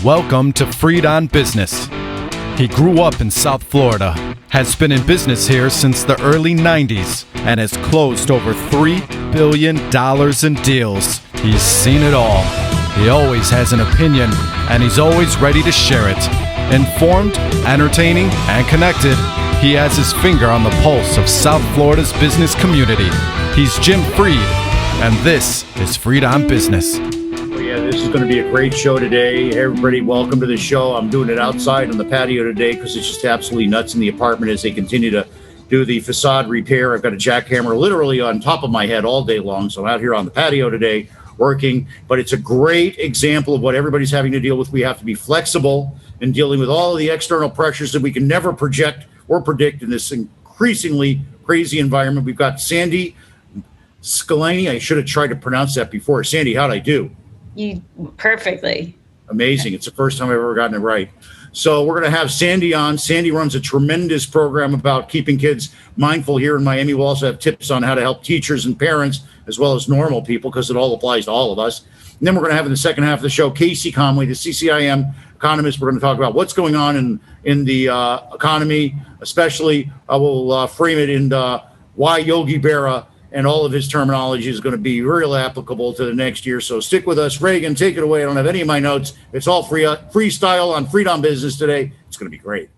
Welcome to Freed on Business. He grew up in South Florida, has been in business here since the early 90s, and has closed over $3 billion in deals. He's seen it all. He always has an opinion, and he's always ready to share it. Informed, entertaining, and connected, he has his finger on the pulse of South Florida's business community. He's Jim Freed, and this is Freed on Business. This is going to be a great show today. Hey, everybody, welcome to the show. I'm doing it outside on the patio today because it's just absolutely nuts in the apartment as they continue to do the facade repair. I've got a jackhammer literally on top of my head all day long, so I'm out here on the patio today working. But it's a great example of what everybody's having to deal with. We have to be flexible in dealing with all of the external pressures that we can never project or predict in this increasingly crazy environment. We've got Sandy Skelaney. I should have tried to pronounce that before. Sandy, how'd I do? You perfectly. Amazing. It's the first time I've ever gotten it right. So we're going to have Sandy on. Sandy runs a tremendous program about keeping kids mindful here in Miami. We'll also have tips on how to help teachers and parents as well as normal people because it all applies to all of us. And then we're going to have in the second half of the show, Conway, the CCIM economist. We're going to talk about what's going on in the economy, especially I will frame it in why Yogi Berra and all of his terminology is going to be real applicable to the next year. So stick with us. Reagan, take it away. I don't have any of my notes. It's all freestyle on Freed on Business today. It's going to be great.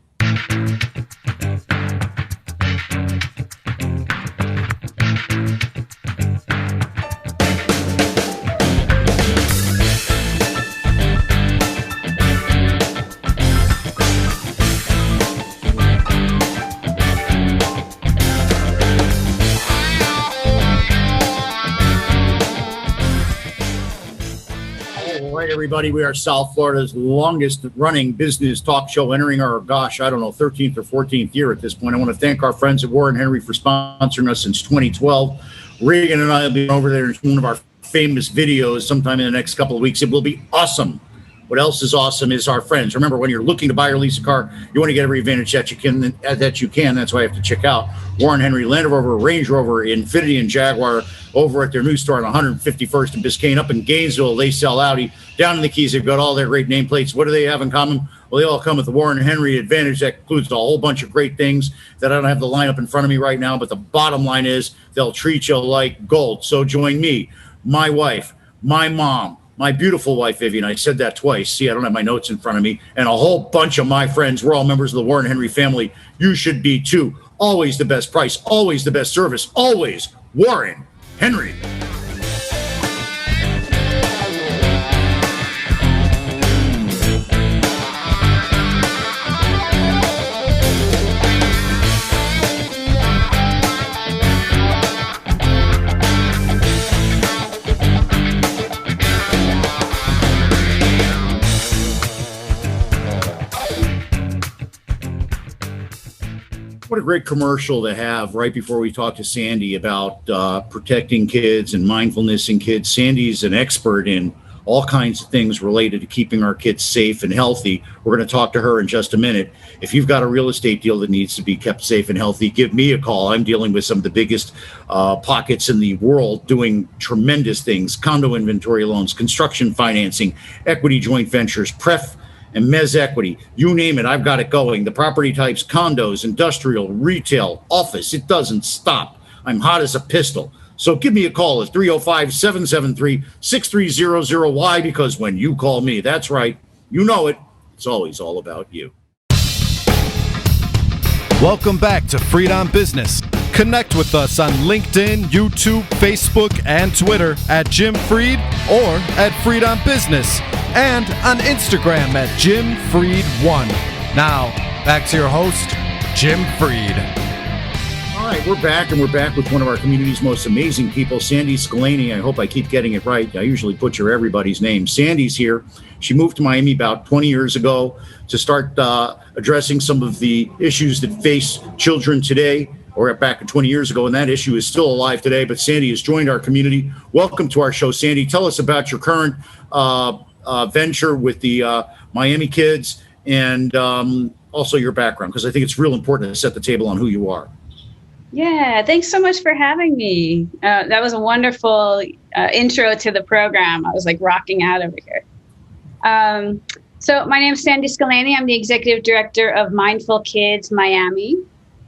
Everybody, we are South Florida's longest running business talk show, entering our, 13th or 14th year at this point. I want to thank our friends at Warren Henry for sponsoring us since 2012. Reagan and I will be over there in one of our famous videos sometime in the next couple of weeks. It will be awesome. What else is awesome is our friends. Remember, when you're looking to buy or lease a car, you want to get every advantage that you can. That's why you have to check out Warren Henry, Land Rover, Range Rover, Infiniti, and Jaguar over at their new store on 151st and Biscayne. Up in Gainesville, they sell Audi. Down in the Keys, they've got all their great nameplates. What do they have in common? Well, they all come with the Warren Henry advantage. That includes a whole bunch of great things that I don't have the lineup in front of me right now. But the bottom line is they'll treat you like gold. So join me, my wife, my mom, my beautiful wife, Vivian. I said that twice. See, I don't have my notes in front of me. And a whole bunch of my friends. We're all members of the Warren Henry family. You should be too. Always the best price. Always the best service. Always Warren Henry. What a great commercial to have right before we talk to Sandy about protecting kids and mindfulness in kids. Sandy's an expert in all kinds of things related to keeping our kids safe and healthy. We're going to talk to her in just a minute. If you've got a real estate deal that needs to be kept safe and healthy, give me a call. I'm dealing with some of the biggest pockets in the world doing tremendous things: condo inventory loans, construction financing, equity joint ventures, pref and mezz equity, you name it, I've got it going. The property types: condos, industrial, retail, office. It doesn't stop. I'm hot as a pistol. So give me a call at 305-773-6300. Why? Because when you call me, that's right, you know it, it's always all about you. Welcome back to Freed on Business. Connect with us on LinkedIn, YouTube, Facebook, and Twitter at Jim Freed or at Freed on Business, and on Instagram at Jim Freed1. Now, back to your host, Jim Freed. All right, we're back, and we're back with one of our community's most amazing people, Sandy Skelaney. I hope I keep getting it right. I usually butcher everybody's name. Sandy's here. She moved to Miami about 20 years ago to start addressing some of the issues that face children today, or back 20 years ago, and that issue is still alive today. But Sandy has joined our community. Welcome to our show, Sandy. Tell us about your current venture with the Miami kids, and also your background, because I think it's real important to set the table on who you are. Yeah, thanks so much for having me. That was a wonderful intro to the program. I was like rocking out over here. So my name is Sandy Skelaney. I'm the executive director of Mindful Kids Miami.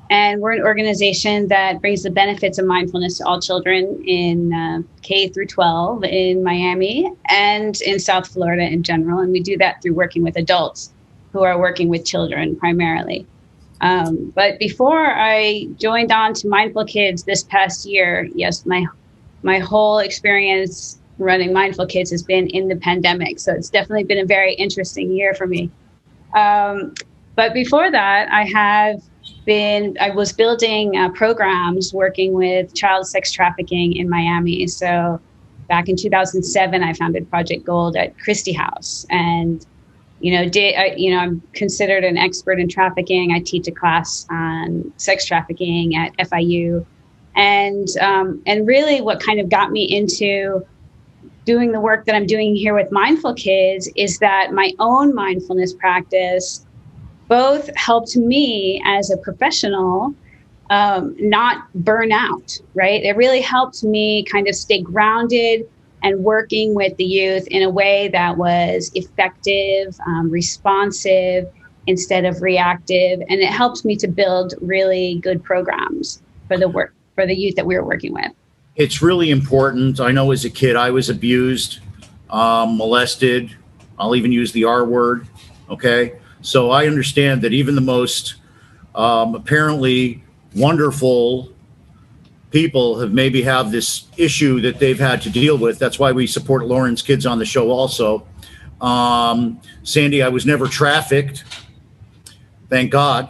And we're an organization that brings the benefits of mindfulness to all children in K through 12 in Miami and in South Florida in general. And we do that through working with adults who are working with children primarily. But before I joined on to Mindful Kids this past year, yes, my whole experience running Mindful Kids has been in the pandemic. So it's definitely been a very interesting year for me. But before that, I was building programs working with child sex trafficking in Miami. So back in 2007, I founded Project Gold at Christie House. And, I'm considered an expert in trafficking. I teach a class on sex trafficking at FIU. And really what kind of got me into doing the work that I'm doing here with Mindful Kids is that my own mindfulness practice both helped me as a professional not burn out, right? It really helped me kind of stay grounded and working with the youth in a way that was effective, responsive, instead of reactive. And it helped me to build really good programs for the youth that we were working with. It's really important. I know as a kid, I was abused, molested. I'll even use the R word. Okay. So I understand that even the most apparently wonderful people have this issue that they've had to deal with. That's why we support Lauren's kids on the show also. Sandy, I was never trafficked. Thank God.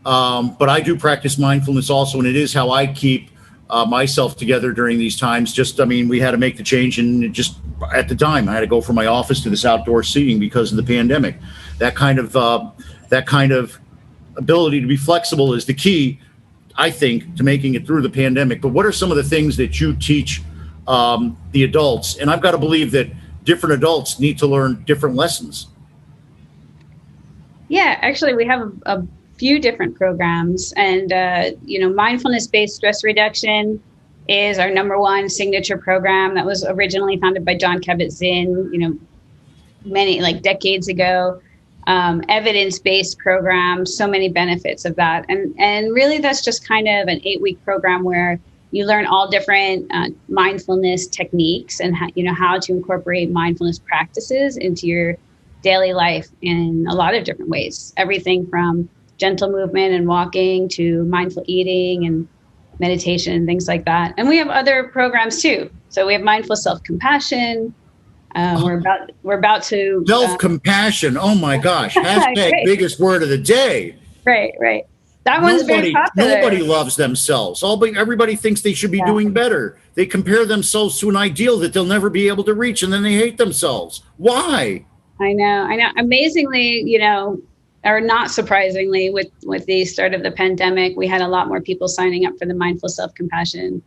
But I do practice mindfulness also, and it is how I keep myself together during these times. We had to make the change, and just at the time I had to go from my office to this outdoor seating because of the pandemic. That kind of ability to be flexible is the key, I think, to making it through the pandemic. But what are some of the things that you teach the adults? And I've got to believe that different adults need to learn different lessons. Yeah, actually, we have a few different programs, and mindfulness-based stress reduction is our number one signature program that was originally founded by John Kabat-Zinn, many decades ago. Evidence-based program, so many benefits of that, and really that's just kind of an 8-week program where you learn all different mindfulness techniques and how to incorporate mindfulness practices into your daily life in a lot of different ways. Everything from gentle movement and walking to mindful eating and meditation and things like that. And we have other programs too. So we have mindful self-compassion. We're about to self-compassion. Oh my gosh! Hashtag biggest word of the day. Right. That one's very popular. Nobody loves themselves. Everybody thinks they should be doing better. They compare themselves to an ideal that they'll never be able to reach, and then they hate themselves. Why? I know. Amazingly, or not surprisingly, with the start of the pandemic, we had a lot more people signing up for the mindful self-compassion.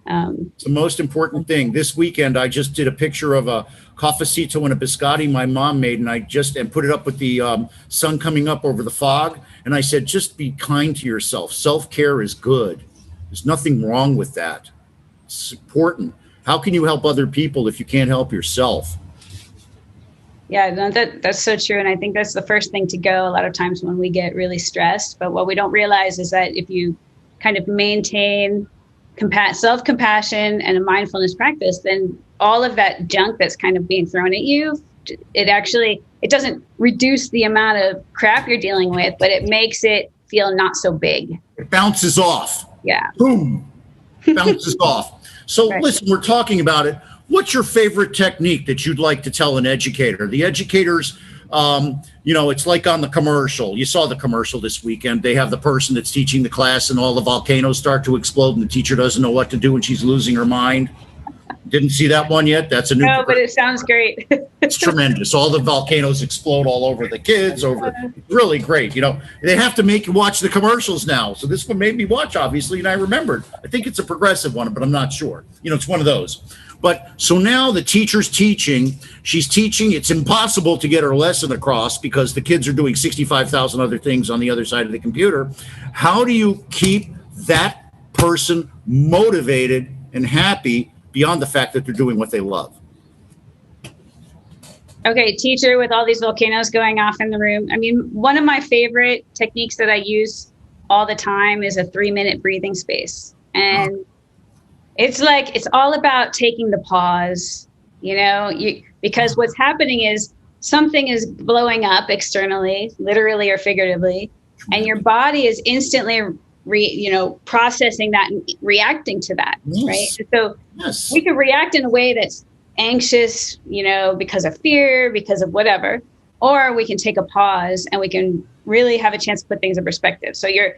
It's the most important thing. This weekend, I just did a picture of a cafecito and a biscotti my mom made, and put it up with the sun coming up over the fog. And I said, just be kind to yourself. Self-care is good. There's nothing wrong with that. It's important. How can you help other people if you can't help yourself? Yeah, no, that's so true. And I think that's the first thing to go a lot of times when we get really stressed. But what we don't realize is that if you kind of maintain self-compassion and a mindfulness practice, then all of that junk that's kind of being thrown at you, it doesn't reduce the amount of crap you're dealing with, but it makes it feel not so big. It bounces off. Yeah. Boom. Bounces off. So right. Listen, we're talking about it. What's your favorite technique that you'd like to tell an educator? The educators, it's like on the commercial. You saw the commercial this weekend. They have the person that's teaching the class and all the volcanoes start to explode and the teacher doesn't know what to do and she's losing her mind. Didn't see that one yet? That's a new. No, but it sounds great. It's tremendous. All the volcanoes explode all over the kids. Really great. They have to make you watch the commercials now. So this one made me watch, obviously, and I remembered. I think it's a progressive one, but I'm not sure. It's one of those. But so now the teacher's teaching. She's teaching. It's impossible to get her lesson across because the kids are doing 65,000 other things on the other side of the computer. How do you keep that person motivated and happy beyond the fact that they're doing what they love? Okay, teacher with all these volcanoes going off in the room. I mean, one of my favorite techniques that I use all the time is a 3-minute breathing space. And it's like, it's all about taking the pause, because what's happening is something is blowing up externally, literally or figuratively, and your body is instantly processing that and reacting to that, right? So we can react in a way that's anxious, because of fear, because of whatever, or we can take a pause and we can really have a chance to put things in perspective. So you're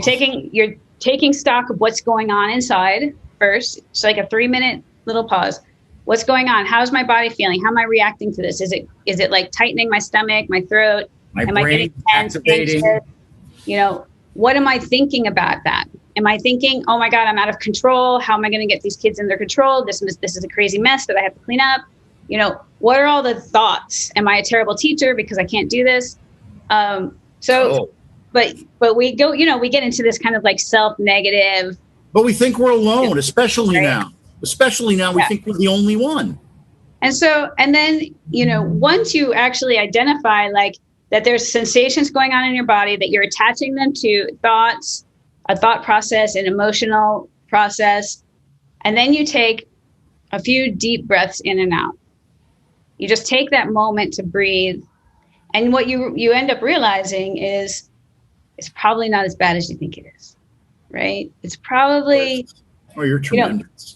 taking stock of what's going on inside first. It's like a 3-minute little pause. What's going on? How's my body feeling? How am I reacting to this? Is it like tightening my stomach, my throat? Am I getting tense, activating? Anxious? What am I thinking about that? Am I thinking, oh my God, I'm out of control. How am I going to get these kids in their control? This is a crazy mess that I have to clean up. What are all the thoughts? Am I a terrible teacher because I can't do this? But we go, we get into this kind of like self-negative. But we think we're alone, especially now. We think we're the only one. And then, once you actually identify that there's sensations going on in your body, that you're attaching them to thoughts, a thought process, an emotional process, and then you take a few deep breaths in and out. You just take that moment to breathe. And what you end up realizing is it's probably not as bad as you think it is, right? It's probably... Oh, you're tremendous.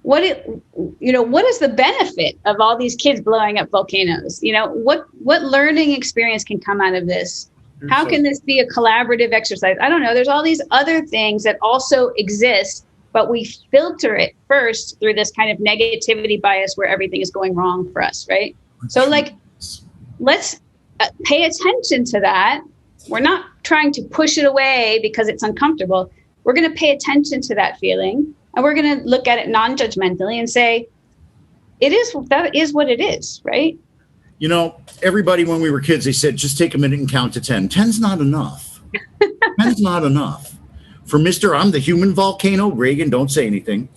What is the benefit of all these kids blowing up volcanoes? What learning experience can come out of this? How can this be a collaborative exercise? I don't know. There's all these other things that also exist, but we filter it first through this kind of negativity bias where everything is going wrong for us, right? So let's pay attention to that. We're not trying to push it away because it's uncomfortable. We're going to pay attention to that feeling. And we're going to look at it non-judgmentally and say, that is what it is, right? Everybody, when we were kids, they said, just take a minute and count to 10. 10's not enough. 10's not enough. For I'm the human volcano, Reagan, don't say anything.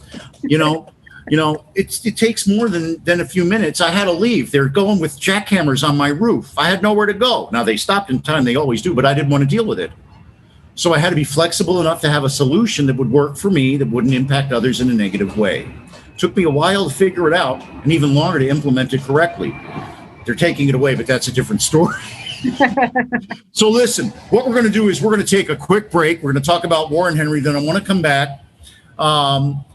It takes more than a few minutes. I had to leave. They're going with jackhammers on my roof. I had nowhere to go. Now, they stopped in time. They always do, but I didn't want to deal with it. So I had to be flexible enough to have a solution that would work for me, that wouldn't impact others in a negative way. It took me a while to figure it out and even longer to implement it correctly. They're taking it away, but that's a different story. So listen, what we're going to do is we're going to take a quick break. We're going to talk about Warren Henry. Then I want to come back.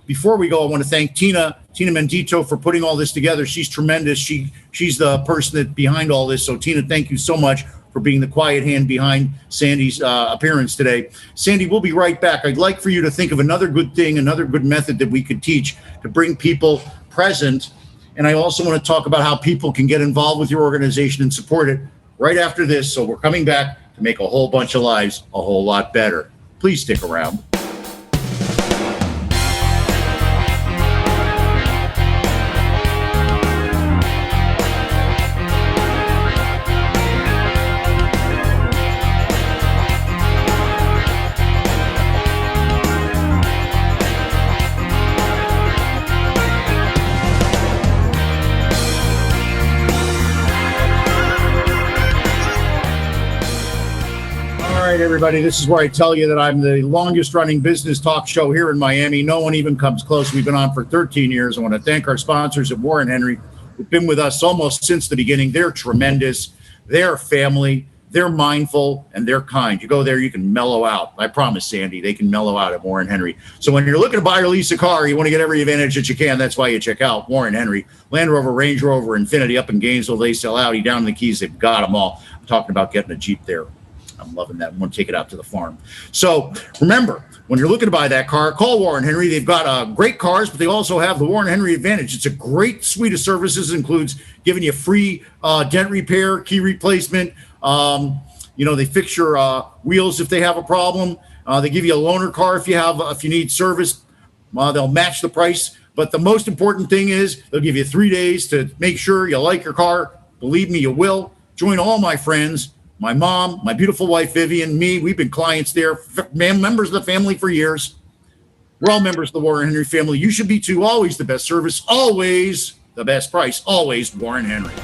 Before we go, I want to thank Tina Mendito for putting all this together. She's tremendous. She's the person that behind all this. So Tina, thank you so much for being the quiet hand behind Sandy's appearance today. Sandy, we'll be right back. I'd like for you to think of another good thing, another good method that we could teach to bring people present. And I also want to talk about how people can get involved with your organization and support it right after this. So we're coming back to make a whole bunch of lives a whole lot better. Please stick around. Everybody, this is where I tell you that I'm the longest running business talk show here in Miami. No one even comes close. We've been on for 13 years. I want to thank our sponsors at Warren Henry, who've been with us almost since the beginning. They're tremendous. They're family. They're mindful, and they're kind. You go there, you can mellow out. I promise, Sandy, they can mellow out at Warren Henry. So when you're looking to buy or lease a car, you want to get every advantage that you can. That's why you check out Warren Henry. Land Rover, Range Rover, Infiniti up in Gainesville. They sell Audi down in the Keys. They've got them all. I'm talking about getting a Jeep there. I'm loving that. I'm going to take it out to the farm. So remember, when you're looking to buy that car, call Warren Henry. They've got great cars, but they also have the Warren Henry Advantage. It's a great suite of services. It includes giving you free dent repair, key replacement. They fix your wheels if they have a problem. They give you a loaner car if you need service. They'll match the price. But the most important thing is they'll give you 3 days to make sure you like your car. Believe me, you will. Join all my friends. My mom, my beautiful wife, Vivian, me, we've been clients there, members of the family for years. We're all members of the Warren Henry family. You should be too. Always the best service, always the best price, always Warren Henry.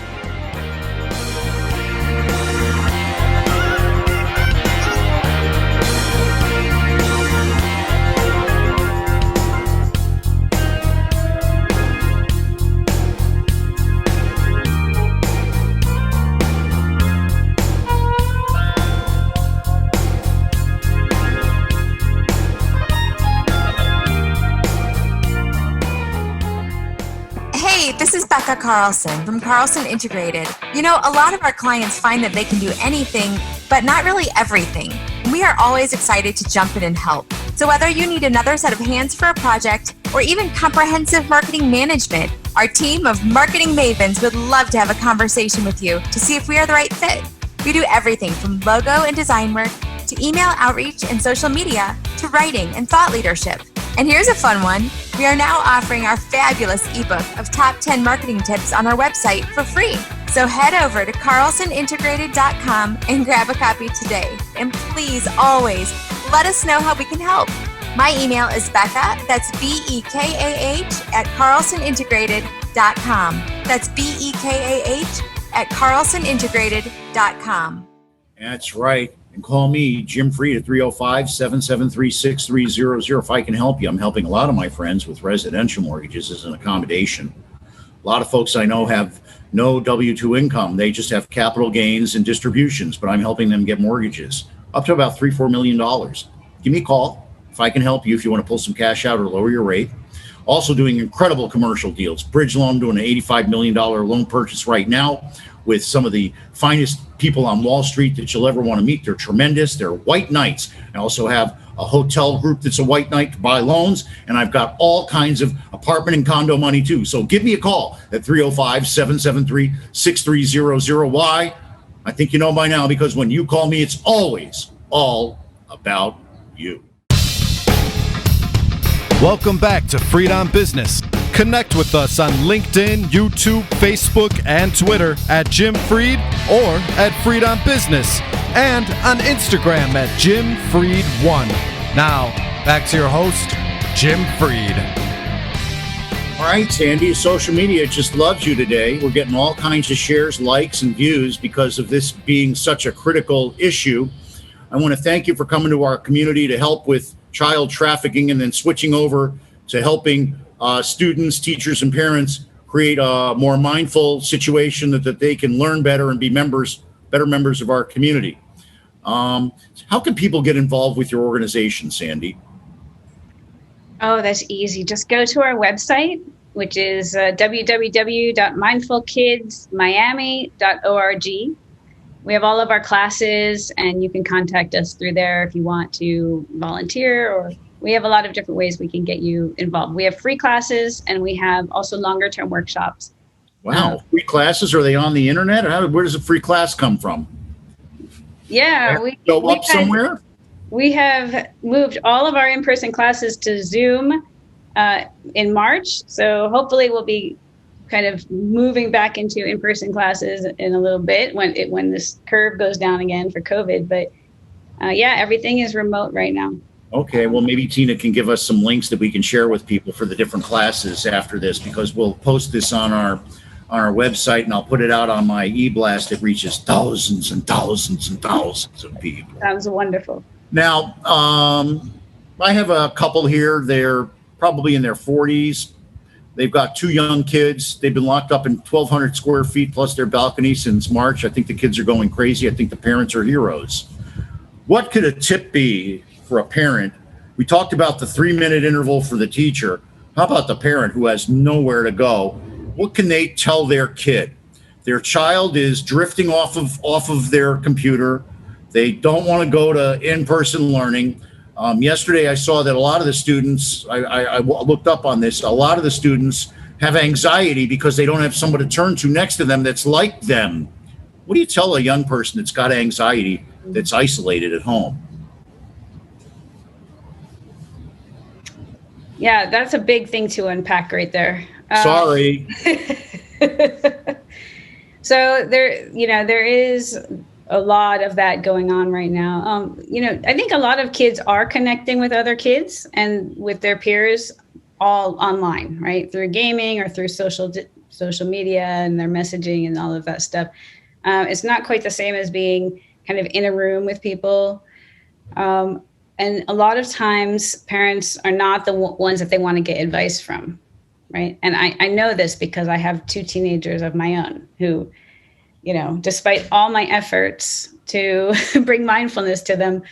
Becca Carlson from Carlson Integrated. You know, a lot of our clients find that they can do anything, but not really everything. We are always excited to jump in and help. So whether you need another set of hands for a project or even comprehensive marketing management, our team of marketing mavens would love to have a conversation with you to see if we are the right fit. We do everything from logo and design work to email outreach and social media to writing and thought leadership. And here's a fun one. We are now offering our fabulous ebook of top 10 marketing tips on our website for free. So head over to carlsonintegrated.com and grab a copy today. And please always let us know how we can help. My email is Becca, that's BEKAH at carlsonintegrated.com. That's BEKAH at carlsonintegrated.com. That's right. And call me, Jim Freed, at 305-773-6300. If I can help you, I'm helping a lot of my friends with residential mortgages as an accommodation. A lot of folks I know have no W-2 income. They just have capital gains and distributions, but I'm helping them get mortgages up to about $3-4 million. Give me a call if I can help you, if you want to pull some cash out or lower your rate. Also doing incredible commercial deals. Bridge loan, doing an $85 million loan purchase right now with some of the finest people on Wall Street that you'll ever want to meet. They're tremendous. They're white knights. I also have a hotel group that's a white knight to buy loans, and I've got all kinds of apartment and condo money too. So give me a call at 305-773-6300. Why? I think you know by now, because when you call me, it's always all about you. Welcome back to Freed on Business. Connect with us on LinkedIn, YouTube, Facebook, and Twitter at Jim Freed or at Freed on Business, and on Instagram at Jim Freed1. Now, back to your host, Jim Freed. All right, Sandy, social media just loves you today. We're getting all kinds of shares, likes, and views because of this being such a critical issue. I want to thank you for coming to our community to help with child trafficking and then switching over to helping students, teachers, and parents create a more mindful situation that they can learn better and be better members of our community. How can people get involved with your organization, Sandy? Oh, that's easy. Just go to our website, which is www.mindfulkidsmiami.org. We have all of our classes, and you can contact us through there if you want to volunteer, or we have a lot of different ways we can get you involved. We have free classes, and we have also longer term workshops. Wow. Free classes? Are they on the internet? Or where does a free class come from? Yeah. Somewhere? We have moved all of our in-person classes to Zoom in March. So hopefully we'll be kind of moving back into in-person classes in a little bit when this curve goes down again for COVID. But everything is remote right now. Okay, well, maybe Tina can give us some links that we can share with people for the different classes after this, because we'll post this on our website, and I'll put it out on my e-blast. It reaches thousands and thousands and thousands of people. Sounds wonderful. Now, I have a couple here. They're probably in their 40s. They've got 2 young kids. They've been locked up in 1,200 square feet plus their balcony since March. I think the kids are going crazy. I think the parents are heroes. What could a tip be for a parent? We talked about the 3-minute interval for the teacher. How about the parent who has nowhere to go? What can they tell their kid? Their child is drifting off of their computer. They don't want to go to in-person learning. Yesterday, I saw that a lot of the students, I looked up on this, a lot of the students have anxiety because they don't have someone to turn to next to them that's like them. What do you tell a young person that's got anxiety that's isolated at home? Yeah, that's a big thing to unpack right there. Sorry. So there is a lot of that going on right now. I think a lot of kids are connecting with other kids and with their peers all online, right? Through gaming or through social media and their messaging and all of that stuff. It's not quite the same as being kind of in a room with people. And a lot of times parents are not the ones that they want to get advice from, right? And I know this because I have 2 teenagers of my own who, despite all my efforts to bring mindfulness to them,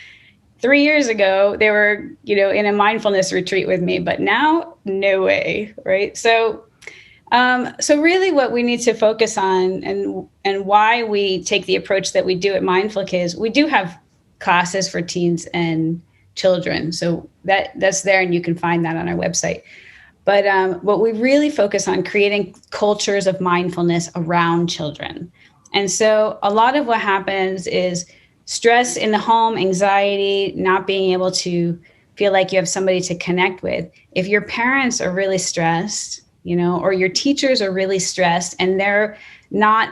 3 years ago, they were, in a mindfulness retreat with me, but now, no way, right? So So really what we need to focus on and why we take the approach that we do at Mindful Kids, we do have classes for teens and children. So that's there, and you can find that on our website. But what we really focus on creating cultures of mindfulness around children. And so a lot of what happens is stress in the home, anxiety, not being able to feel like you have somebody to connect with. If your parents are really stressed, or your teachers are really stressed and they're not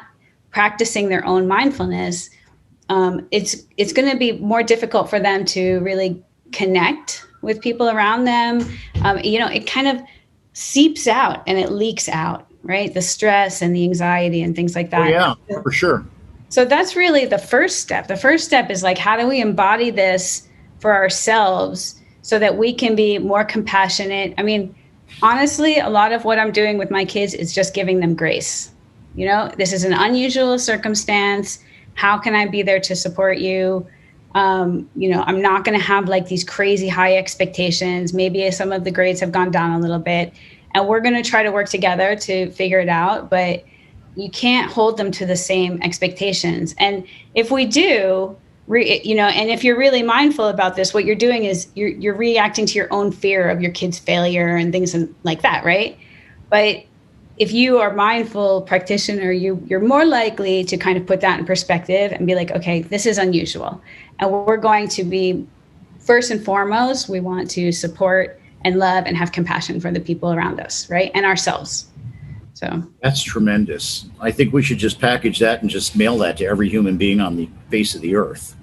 practicing their own mindfulness, it's going to be more difficult for them to really connect with people around them. It kind of seeps out and it leaks out, right? The stress and the anxiety and things like that. Oh, yeah, for sure. So that's really the first step. The first step is like, how do we embody this for ourselves so that we can be more compassionate? I mean, honestly, a lot of what I'm doing with my kids is just giving them grace. This is an unusual circumstance. How can I be there to support you? I'm not going to have like these crazy high expectations. Maybe some of the grades have gone down a little bit, and we're going to try to work together to figure it out. But you can't hold them to the same expectations. And if we do, and if you're really mindful about this, what you're doing is you're reacting to your own fear of your kid's failure and things like that, right? But if you are a mindful practitioner, you're more likely to kind of put that in perspective and be like, okay, this is unusual. And we're going to be, first and foremost, we want to support and love and have compassion for the people around us, right? And ourselves. So that's tremendous. I think we should just package that and just mail that to every human being on the face of the earth.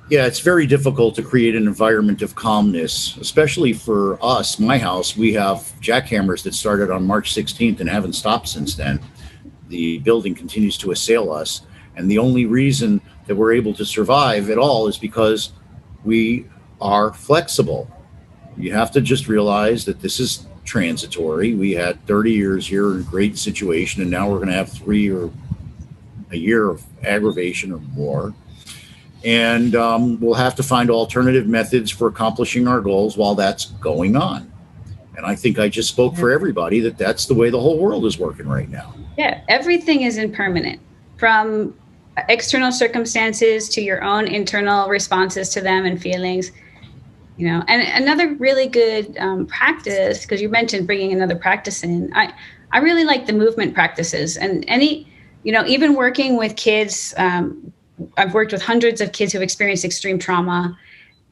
It's very difficult to create an environment of calmness, especially for us. My house, we have jackhammers that started on March 16th and haven't stopped since then. The building continues to assail us. And the only reason that we're able to survive at all is because we are flexible. You have to just realize that this is transitory. We had 30 years here in a great situation, and now we're going to have 3 or a year of aggravation or more. And we'll have to find alternative methods for accomplishing our goals while that's going on. And I think I just spoke for everybody that that's the way the whole world is working right now. Yeah, everything is impermanent, from external circumstances to your own internal responses to them and feelings. And another really good practice, because you mentioned bringing another practice in, I really like the movement practices. And even working with kids, I've worked with hundreds of kids who've experienced extreme trauma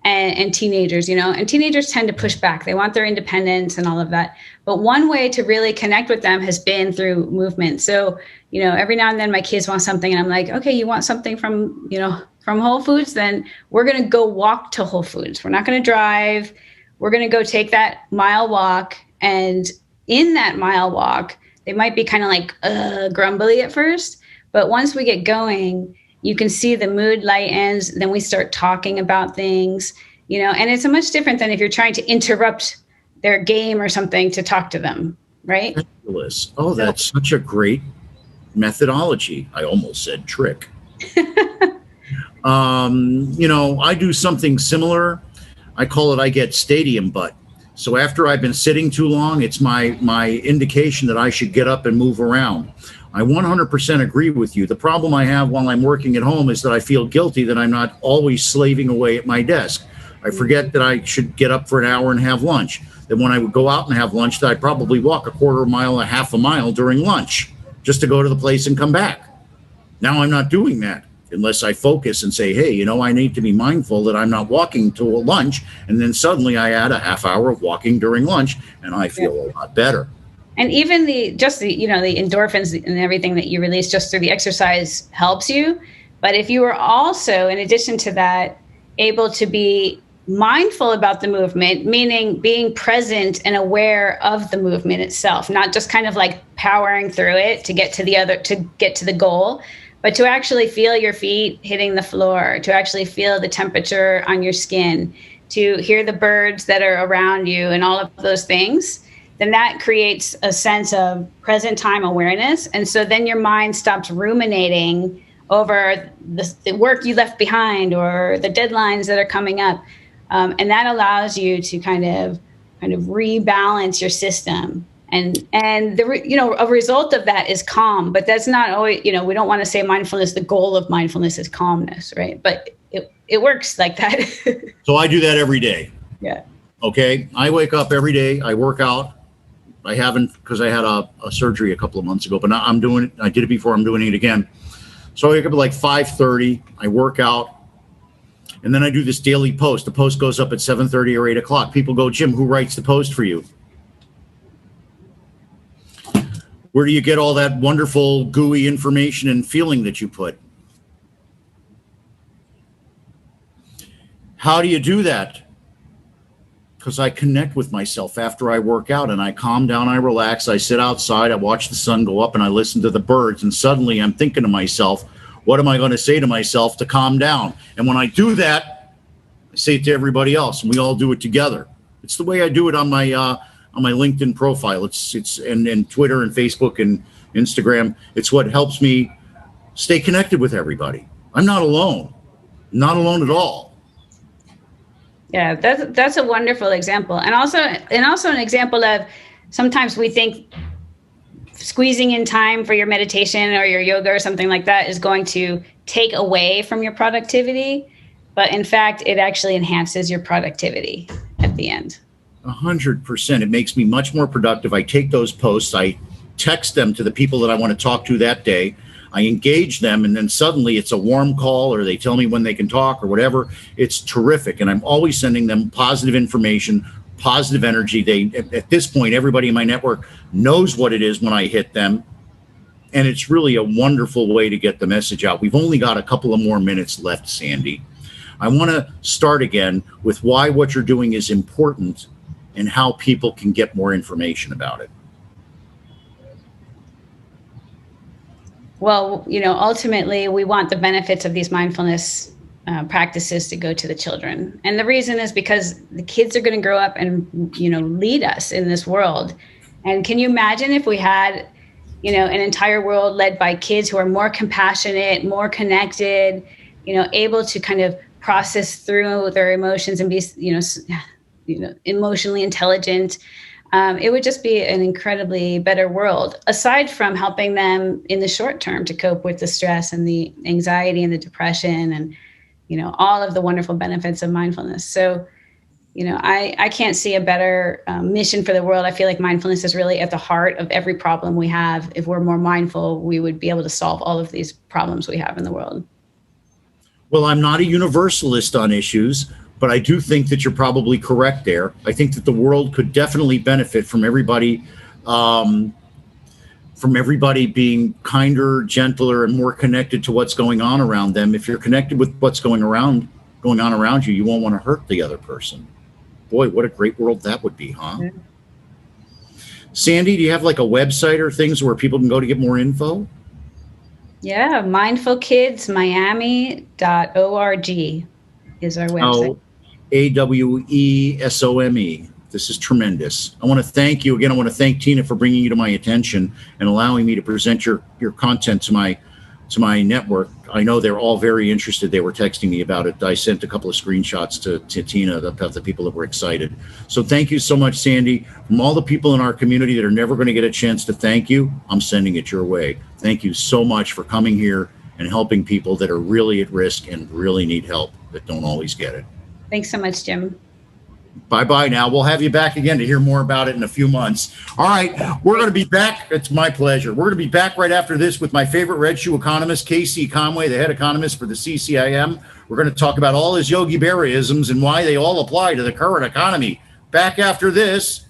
and teenagers, and teenagers tend to push back. They want their independence and all of that. But one way to really connect with them has been through movement. So, every now and then my kids want something and I'm like, okay, you want something from Whole Foods? Then we're going to go walk to Whole Foods. We're not going to drive. We're going to go take that mile walk. And in that mile walk, they might be kind of like grumbly at first. But once we get going, you can see the mood lightens. Then we start talking about things, and it's much different than if you're trying to interrupt their game or something to talk to them, right? Fabulous. Oh, that's such a great methodology. I almost said trick. I do something similar. I call it, I get stadium butt. So after I've been sitting too long, it's my indication that I should get up and move around. I 100% agree with you. The problem I have while I'm working at home is that I feel guilty that I'm not always slaving away at my desk. I forget that I should get up for an hour and have lunch. Then when I would go out and have lunch, that I'd probably walk a quarter mile, a half a mile during lunch just to go to the place and come back. Now I'm not doing that unless I focus and say, hey, I need to be mindful that I'm not walking to a lunch. And then suddenly I add a half hour of walking during lunch and I feel a lot better. And even the endorphins and everything that you release just through the exercise helps you. But if you are also, in addition to that, able to be mindful about the movement, meaning being present and aware of the movement itself, not just kind of like powering through it to get to the goal, but to actually feel your feet hitting the floor, to actually feel the temperature on your skin, to hear the birds that are around you and all of those things, then that creates a sense of present time awareness. And so then your mind stops ruminating over the work you left behind or the deadlines that are coming up. And that allows you to kind of kind of rebalance your system. And a result of that is calm, but that's not always, we don't want to say mindfulness, the goal of mindfulness is calmness, right? But it works like that. So I do that every day. Yeah. Okay. I wake up every day. I work out. I haven't, because I had a surgery a couple of months ago, but now I'm doing it. I did it before. I'm doing it again. So I wake up at like 5:30. I work out. And then I do this daily post. The post goes up at 7:30 or 8 o'clock. People go, Jim, who writes the post for you? Where do you get all that wonderful, gooey information and feeling that you put? How do you do that? Because I connect with myself after I work out, and I calm down, I relax, I sit outside, I watch the sun go up, and I listen to the birds, and suddenly I'm thinking to myself, what am I going to say to myself to calm down? And when I do that, I say it to everybody else, and we all do it together. It's the way I do it on my LinkedIn profile. It's and Twitter and Facebook and Instagram. It's what helps me stay connected with everybody. I'm not alone at all. Yeah, that's a wonderful example, and also an example of sometimes we think squeezing in time for your meditation or your yoga or something like that is going to take away from your productivity, but in fact, it actually enhances your productivity at the end. 100%. It makes me much more productive. I take those posts, I text them to the people that I want to talk to that day. I engage them, and then suddenly it's a warm call, or they tell me when they can talk or whatever. It's terrific. And I'm always sending them positive information, positive energy. At this point, everybody in my network knows what it is when I hit them. And it's really a wonderful way to get the message out. We've only got a couple of more minutes left, Sandy. I want to start again with why what you're doing is important and how people can get more information about it. Well, ultimately, we want the benefits of these mindfulness practices to go to the children. And the reason is because the kids are going to grow up and, lead us in this world. And can you imagine if we had, an entire world led by kids who are more compassionate, more connected, able to kind of process through their emotions and be, emotionally intelligent. It would just be an incredibly better world, aside from helping them in the short term to cope with the stress and the anxiety and the depression and, all of the wonderful benefits of mindfulness. So, I can't see a better mission for the world. I feel like mindfulness is really at the heart of every problem we have. If we're more mindful, we would be able to solve all of these problems we have in the world. Well, I'm not a universalist on issues, but I do think that you're probably correct there. I think that the world could definitely benefit from everybody being kinder, gentler, and more connected to what's going on around them. If you're connected with what's going on around you, you won't want to hurt the other person. Boy, what a great world that would be, huh? Yeah. Sandy, do you have like a website or things where people can go to get more info? Yeah, mindfulkidsmiami.org is our website. AWESOME. This is tremendous. I want to thank you again. I want to thank Tina for bringing you to my attention and allowing me to present your content to my network. I know they're all very interested. They were texting me about it. I sent a couple of screenshots to Tina about the people that were excited. So thank you so much, Sandy. From all the people in our community that are never going to get a chance to thank you, I'm sending it your way. Thank you so much for coming here and helping people that are really at risk and really need help that don't always get it. Thanks so much, Jim. Bye-bye now. We'll have you back again to hear more about it in a few months. All right, we're going to be back. It's my pleasure. We're going to be back right after this with my favorite red shoe economist, Casey Conway, the head economist for the CCIM. We're going to talk about all his Yogi Berra-isms and why they all apply to the current economy. Back after this.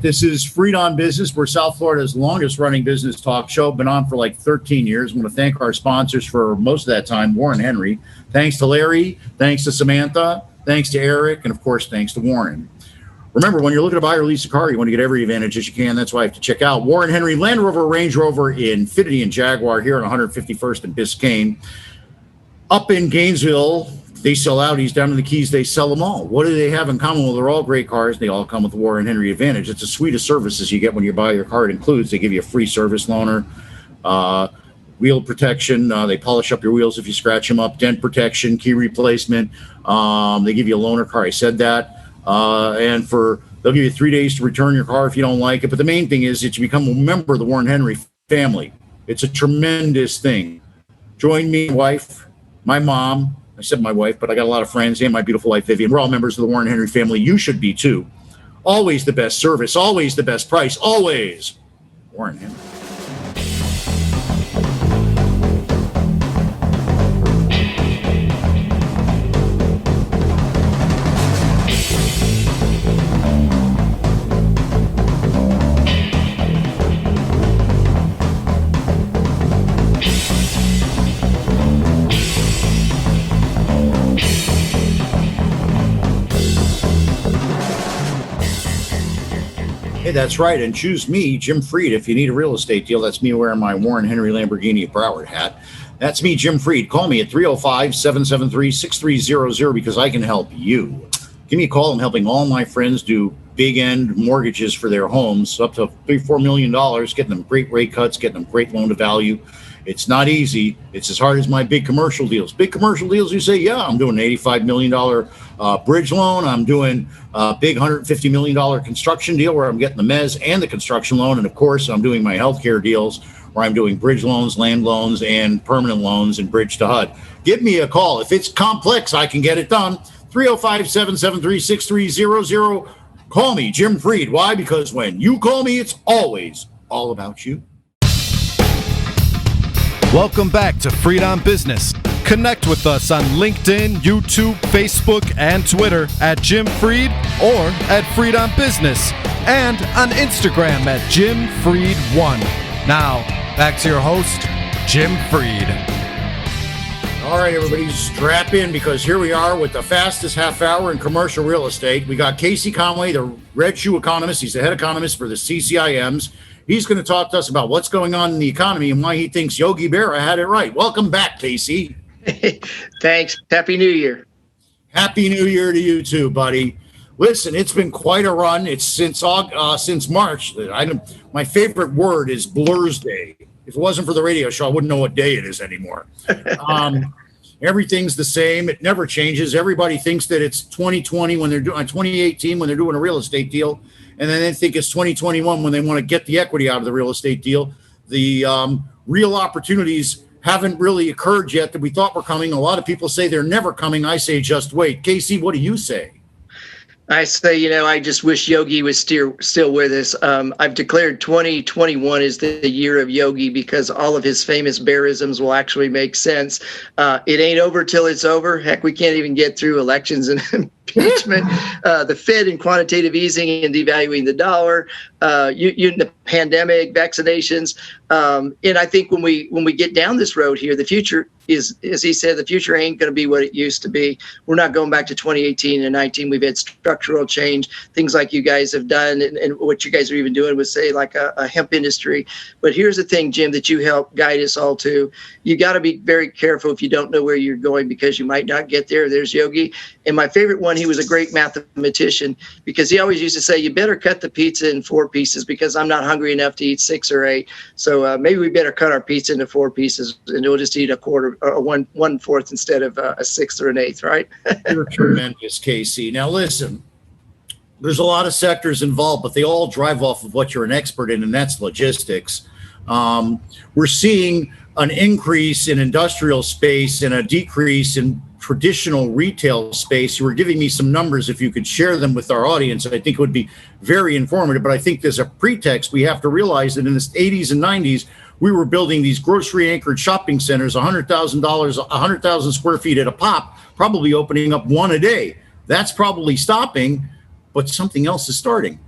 This is Freed on Business. We're South Florida's longest running business talk show. Been on for like 13 years. I want to thank our sponsors for most of that time, Warren Henry. Thanks to Larry. Thanks to Samantha. Thanks to Eric. And of course, thanks to Warren. Remember, when you're looking to buy or lease a car, you want to get every advantage as you can. That's why I have to check out Warren Henry Land Rover, Range Rover, Infiniti, and Jaguar here on 151st and Biscayne. Up in Gainesville, they sell Audis. Down in the Keys, they sell them all. What do they have in common? Well, they're all great cars. They all come with the Warren Henry Advantage. It's a suite of services you get when you buy your car. It includes, they give you a free service loaner, wheel protection. They polish up your wheels if you scratch them up, dent protection, key replacement. They give you a loaner car. I said that. And they'll give you 3 days to return your car if you don't like it. But the main thing is that you become a member of the Warren Henry family. It's a tremendous thing. Join me, wife, my mom. I said my wife, but I got a lot of friends and my beautiful wife, Vivian. We're all members of the Warren Henry family. You should be too. Always the best service, always the best price, always Warren Henry. Hey, that's right. And choose me, Jim Freed, if you need a real estate deal. That's me wearing my Warren Henry Lamborghini Broward hat. That's me, Jim Freed. Call me at 305-773-6300 because I can help you. Give me a call. I'm helping all my friends do big end mortgages for their homes, up to $3-4 million, getting them great rate cuts, getting them great loan to value. It's not easy. It's as hard as my big commercial deals. Big commercial deals, you say, yeah, I'm doing an $85 million bridge loan. I'm doing a big $150 million construction deal where I'm getting the mezz and the construction loan. And, of course, I'm doing my healthcare deals where I'm doing bridge loans, land loans, and permanent loans and bridge to HUD. Give me a call. If it's complex, I can get it done. 305-773-6300. Call me, Jim Freed. Why? Because when you call me, it's always all about you. Welcome back to Freed on Business. Connect with us on LinkedIn, YouTube, Facebook, and Twitter at Jim Freed or at Freed on Business, and on Instagram at Jim Freed1. Now, back to your host, Jim Freed. All right, everybody, strap in because here we are with the fastest half hour in commercial real estate. We got Casey Conway, the Red Shoe economist. He's the head economist for the CCIMs. He's going to talk to us about what's going on in the economy and why he thinks Yogi Berra had it right. Welcome back, Casey. Thanks. Happy New Year. Happy New Year to you too, buddy. Listen, it's been quite a run. It's since March. My favorite word is Blur's Day. If it wasn't for the radio show, I wouldn't know what day it is anymore. Everything's the same. It never changes. Everybody thinks that it's 2020 when they're doing 2018 when they're doing a real estate deal. And then they think it's 2021 when they want to get the equity out of the real estate deal. The real opportunities haven't really occurred yet that we thought were coming. A lot of people say they're never coming. I say just wait. Casey, what do you say? I say, I just wish Yogi was still with us. I've declared 2021 is the year of Yogi because all of his famous Berrisms will actually make sense. It ain't over till it's over. Heck, we can't even get through elections and impeachment, the Fed and quantitative easing and devaluing the dollar, the pandemic, vaccinations. And I think when we get down this road here, the future is, as he said, the future ain't going to be what it used to be. We're not going back to 2018 and 19. We've had structural change, things like you guys have done and what you guys are even doing with, say, like a hemp industry. But here's the thing, Jim, that you help guide us all to. You got to be very careful if you don't know where you're going because you might not get there. There's Yogi. And my favorite one, he was a great mathematician because he always used to say, you better cut the pizza in 4 pieces because I'm not hungry enough to eat 6 or 8. So maybe we better cut our pizza into 4 pieces and we'll just eat a quarter or 1/4 instead of a 1/6 or an 1/8, right? You're tremendous, Casey. Now, listen, there's a lot of sectors involved, but they all drive off of what you're an expert in, and that's logistics. We're seeing an increase in industrial space and a decrease in traditional retail space. You were giving me some numbers. If you could share them with our audience, I think it would be very informative. But I think there's a pretext. We have to realize that in the 80s and 90s, we were building these grocery anchored shopping centers, $100,000, 100,000 square feet at a pop, probably opening up one a day. That's probably stopping, but something else is starting.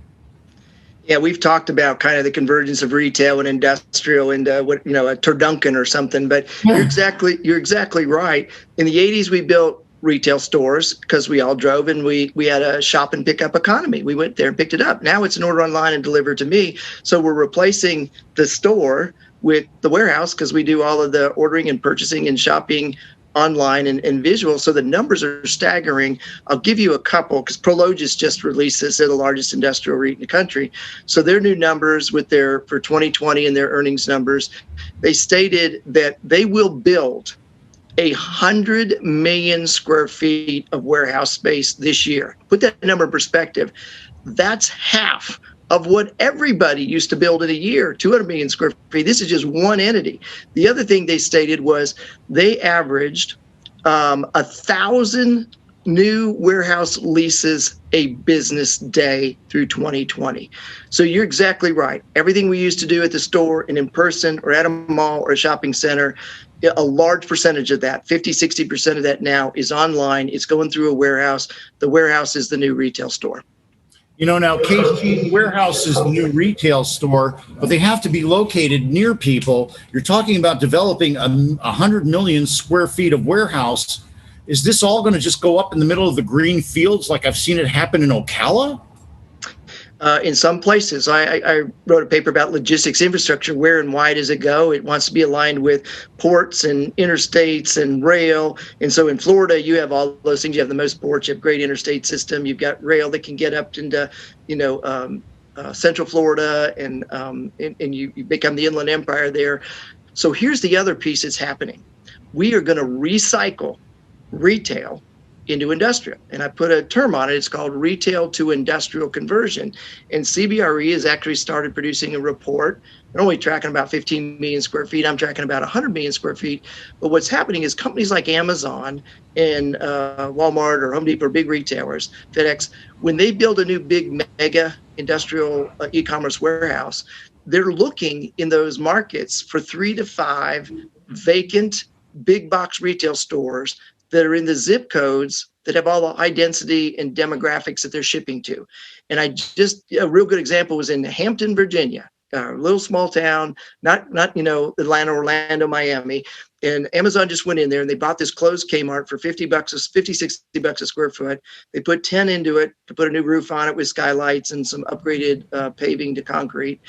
Yeah, we've talked about kind of the convergence of retail and industrial and a Turduncan or something, but you're exactly right. In the 80s, we built retail stores because we all drove, and we had a shop and pick up economy. We went there and picked it up. Now it's an order online and delivered to me. So we're replacing the store with the warehouse because we do all of the ordering and purchasing and shopping online and visual. So the numbers are staggering. I'll give you a couple because Prologis just released this. They're the largest industrial REIT in the country. So their new numbers for 2020 and their earnings numbers, they stated that they will build 100 million square feet of warehouse space this year. Put that number in perspective. That's half of what everybody used to build in a year, 200 million square feet. This is just one entity. The other thing they stated was they averaged 1,000 new warehouse leases a business day through 2020. So you're exactly right. Everything we used to do at the store and in person or at a mall or a shopping center, a large percentage of that, 50, 60% of that now is online. It's going through a warehouse. The warehouse is the new retail store. You know, now, KC, warehouse is the new retail store, but they have to be located near people. You're talking about developing 100 million square feet of warehouse. Is this all going to just go up in the middle of the green fields like I've seen it happen in Ocala? In some places, I wrote a paper about logistics infrastructure. Where and why does it go? It wants to be aligned with ports and interstates and rail. And so in Florida, you have all those things. You have the most ports. You have great interstate system. You've got rail that can get up into, Central Florida, and you become the inland empire there. So here's the other piece that's happening. We are going to recycle retail into industrial. And I put a term on it. It's called retail to industrial conversion. And CBRE has actually started producing a report. They're only tracking about 15 million square feet. I'm tracking about 100 million square feet. But what's happening is companies like Amazon and Walmart or Home Depot, or big retailers, FedEx, when they build a new big mega industrial e-commerce warehouse, they're looking in those markets for 3 to 5 vacant big box retail stores that are in the zip codes that have all the high density and demographics that they're shipping to. And a real good example was in Hampton, Virginia, a little small town, not Atlanta, Orlando, Miami. And Amazon just went in there and they bought this closed Kmart for $50, $60 a square foot. They put 10 into it to put a new roof on it with skylights and some upgraded paving to concrete.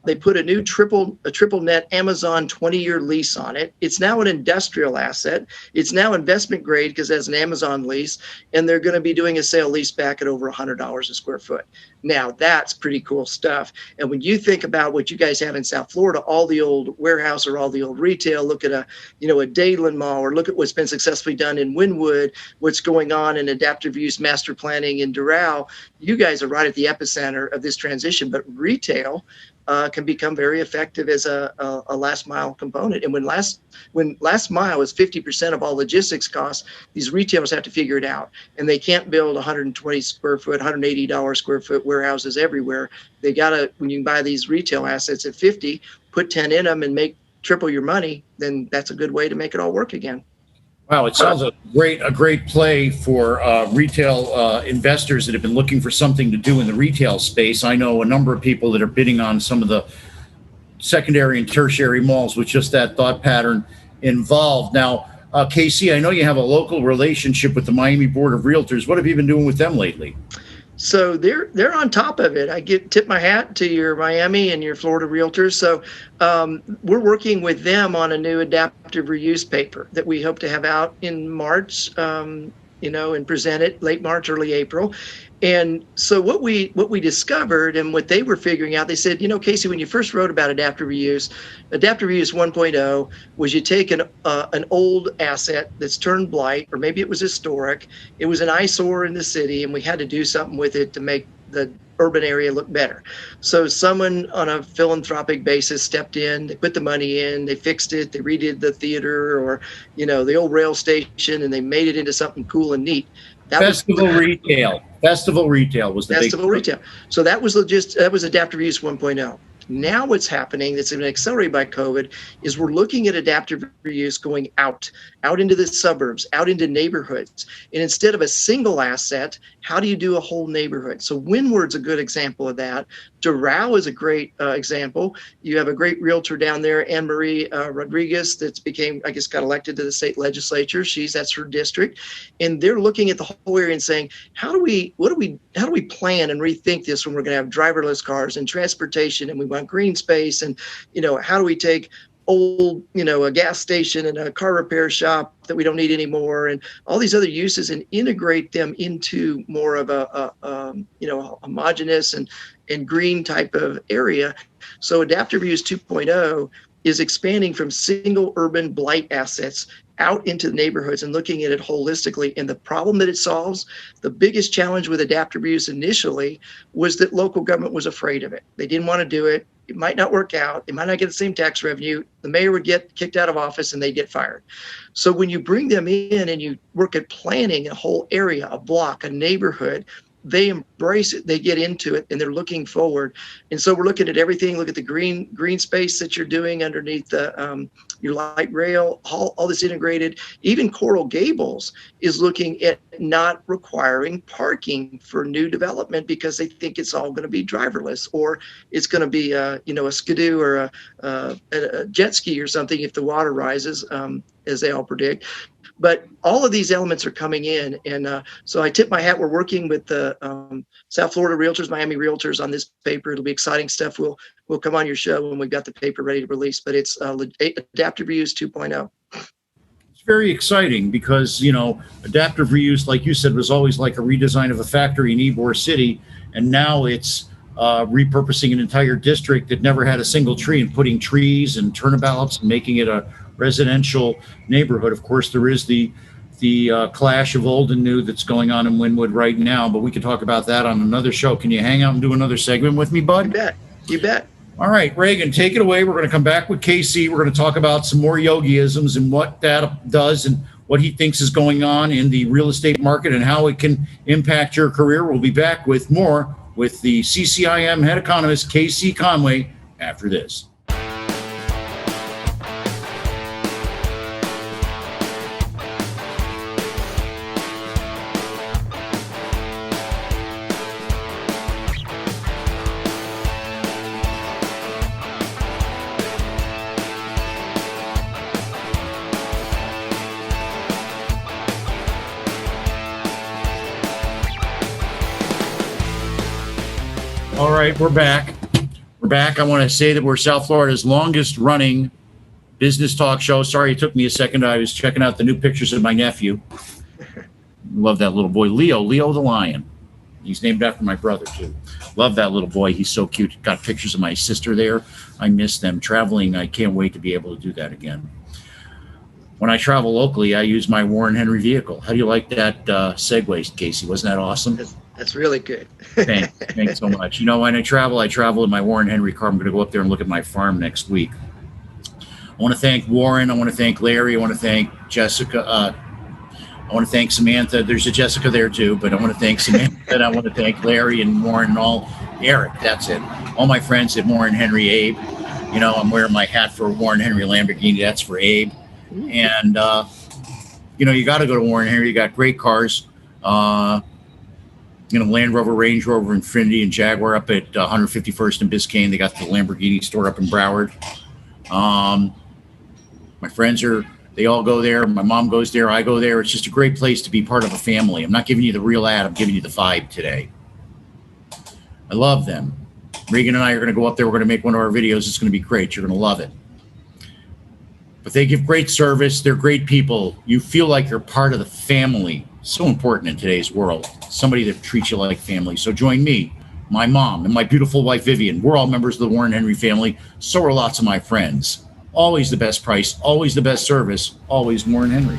They put a triple net Amazon 20-year lease on it. It's now an industrial asset. It's now investment grade because it has an Amazon lease, and they're going to be doing a sale lease back at over $100 a square foot. Now that's pretty cool stuff. And when you think about what you guys have in South Florida, all the old warehouse or all the old retail, look at a Dadeland Mall, or look at what's been successfully done in Wynwood, what's going on in adaptive use master planning in Doral. You guys are right at the epicenter of this transition, but retail can become very effective as a last mile component. And when last mile is 50% of all logistics costs, these retailers have to figure it out. And they can't build 120 square foot, $180 square foot warehouses everywhere. They gotta, when you buy these retail assets at 50, put 10 in them and make triple your money, then that's a good way to make it all work again. Wow, it sounds a great play for retail investors that have been looking for something to do in the retail space. I know a number of people that are bidding on some of the secondary and tertiary malls with just that thought pattern involved. Now, KC, I know you have a local relationship with the Miami Board of Realtors. What have you been doing with them lately? So they're on top of it. I tip my hat to your Miami and your Florida realtors. So we're working with them on a new adaptive reuse paper that we hope to have out in March, and present it late March, early April. And so what we discovered and what they were figuring out, they said, Casey, when you first wrote about adaptive reuse 1.0 was you take an old asset that's turned blight, or maybe it was historic, it was an eyesore in the city, and we had to do something with it to make the urban area look better. So someone on a philanthropic basis stepped in, they put the money in, they fixed it, they redid the theater or, the old rail station, and they made it into something cool and neat. Festival retail was the Festival retail. So that was adaptive reuse 1.0. Now what's happening that's been accelerated by COVID is we're looking at adaptive reuse going out into the suburbs, out into neighborhoods. And instead of a single asset, how do you do a whole neighborhood? So Windward's a good example of that. Doral is a great example. You have a great realtor down there, Anne Marie Rodriguez, that's got elected to the state legislature. That's her district. And they're looking at the whole area and saying, how do we plan and rethink this when we're going to have driverless cars and transportation, and we want green space, and how do we take old a gas station and a car repair shop that we don't need anymore, and all these other uses, and integrate them into more of a homogeneous and green type of area. So adaptive reuse 2.0 is expanding from single urban blight assets out into the neighborhoods and looking at it holistically. And the problem that it solves, the biggest challenge with adaptive reuse initially, was that local government was afraid of it. They didn't want to do it. It might not work out. They might not get the same tax revenue. The mayor would get kicked out of office and they'd get fired. So when you bring them in and you work at planning a whole area, a block, a neighborhood, they embrace it, they get into it, and they're looking forward. And so we're looking at everything. Look at the green space that you're doing underneath the your light rail, all this integrated. Even Coral Gables is looking at not requiring parking for new development because they think it's all going to be driverless, or it's going to be a skidoo or a jet ski or something if the water rises, as they all predict. But all of these elements are coming in. And so I tip my hat. We're working with the South Florida Realtors, Miami Realtors on this paper. It'll be exciting stuff. We'll come on your show when we've got the paper ready to release. But it's adaptive reuse 2.0. It's very exciting because, adaptive reuse, like you said, was always like a redesign of a factory in Ybor City. And now it's repurposing an entire district that never had a single tree and putting trees and turnabouts and making it a residential neighborhood. Of course, there is the clash of old and new that's going on in Wynwood right now, but we could talk about that on another show. Can you hang out and do another segment with me, bud? You bet. All right, Reagan, take it away. We're going to come back with KC. We're going to talk about some more yogiisms and what that does and what he thinks is going on in the real estate market and how it can impact your career. We'll be back with more with the CCIM head economist, KC Conway, after this. All right, we're back. I want to say that we're South Florida's longest running business talk show. Sorry, it took me a second. I was checking out the new pictures of my nephew. Love that little boy, Leo the lion. He's named after my brother, too. Love that little boy. He's so cute. Got pictures of my sister there. I miss them. Traveling, I can't wait to be able to do that again. When I travel locally, I use my Warren Henry vehicle. How do you like that segue, Casey? Wasn't that awesome? That's really good. Thanks so much. When I travel in my Warren Henry car. I'm going to go up there and look at my farm next week. I want to thank Warren. I want to thank Larry. I want to thank Jessica. I want to thank Samantha. There's a Jessica there too, but I want to thank Samantha. And I want to thank Larry and Warren and Eric. That's it. All my friends at Warren Henry, Abe. I'm wearing my hat for Warren Henry Lamborghini. That's for Abe. And, you got to go to Warren Henry. You got great cars. Land Rover, Range Rover, Infiniti, and Jaguar up at 151st and Biscayne. They got the Lamborghini store up in Broward. My friends they all go there. My mom goes there. I go there. It's just a great place to be part of a family. I'm not giving you the real ad. I'm giving you the vibe today. I love them. Regan and I are going to go up there. We're going to make one of our videos. It's going to be great. You're going to love it. But they give great service. They're great people. You feel like you're part of the family. So important in today's world. Somebody that treats you like family. So join me, my mom, and my beautiful wife, Vivian. We're all members of the Warren Henry family. So are lots of my friends. Always the best price, always the best service, always Warren Henry.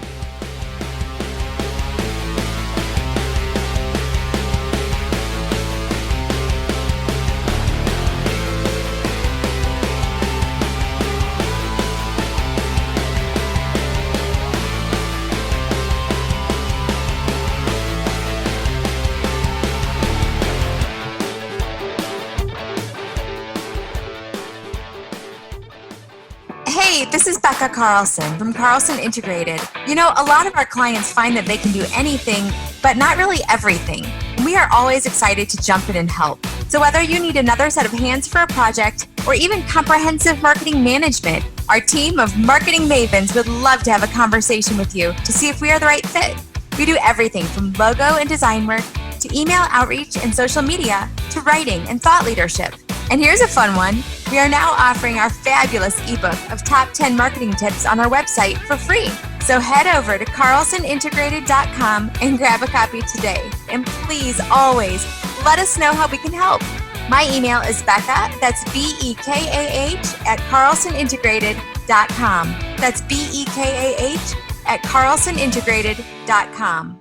this is Becca Carlson from Carlson Integrated. You know, a lot of our clients find that they can do anything, but not really everything. We are always excited to jump in and help. So whether you need another set of hands for a project or even comprehensive marketing management, our team of marketing mavens would love to have a conversation with you to see if we are the right fit. We do everything from logo and design work to email outreach and social media to writing and thought leadership. And here's a fun one. We are now offering our fabulous ebook of top 10 marketing tips on our website for free. So head over to carlsonintegrated.com and grab a copy today. And please always let us know how we can help. My email is Becca, that's BEKAH at carlsonintegrated.com. That's BEKAH at carlsonintegrated.com.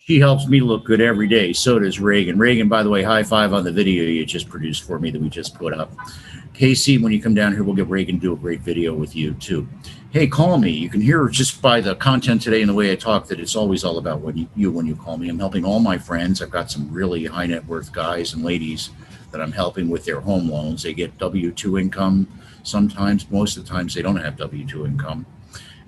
She helps me look good every day. So does Reagan. Reagan, by the way, high five on the video you just produced for me that we just put up. Casey, when you come down here, we'll get Reagan to do a great video with you too. Hey, call me. You can hear just by the content today and the way I talk that it's always all about when you call me. I'm helping all my friends. I've got some really high net worth guys and ladies that I'm helping with their home loans. They get W-2 income sometimes. Most of the times they don't have W-2 income.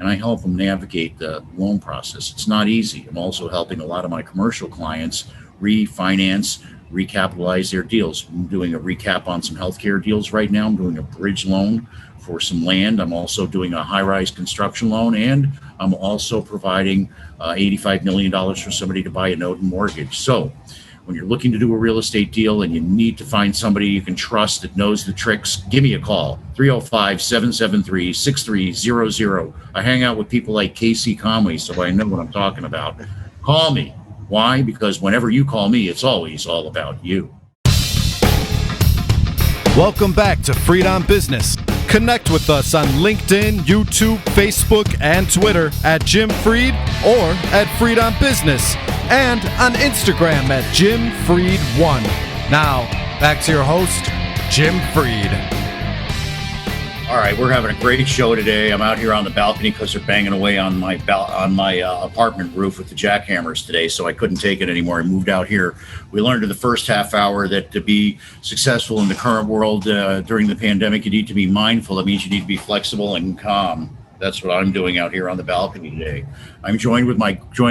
And I help them navigate the loan process. It's not easy. I'm also helping a lot of my commercial clients refinance, recapitalize their deals. I'm doing a recap on some healthcare deals right now. I'm doing a bridge loan for some land. I'm also doing a high-rise construction loan, and I'm also providing $85 million for somebody to buy a note and mortgage. So when you're looking to do a real estate deal and you need to find somebody you can trust that knows the tricks, give me a call, 305-773-6300. I hang out with people like Casey Conway, so I know what I'm talking about. Call me. Why? Because whenever you call me, it's always all about you. Welcome back to Freed on Business. Connect with us on LinkedIn, YouTube, Facebook, and Twitter at Jim Freed or at Freed on Business, and on Instagram at Jim Freed1. Now, back to your host, Jim Freed. All right, we're having a great show today. I'm out here on the balcony because they're banging away on my apartment roof with the jackhammers today, so I couldn't take it anymore. I moved out here. We learned in the first half hour that to be successful in the current world during the pandemic, you need to be mindful. That means you need to be flexible and calm. That's what I'm doing out here on the balcony today. I'm joined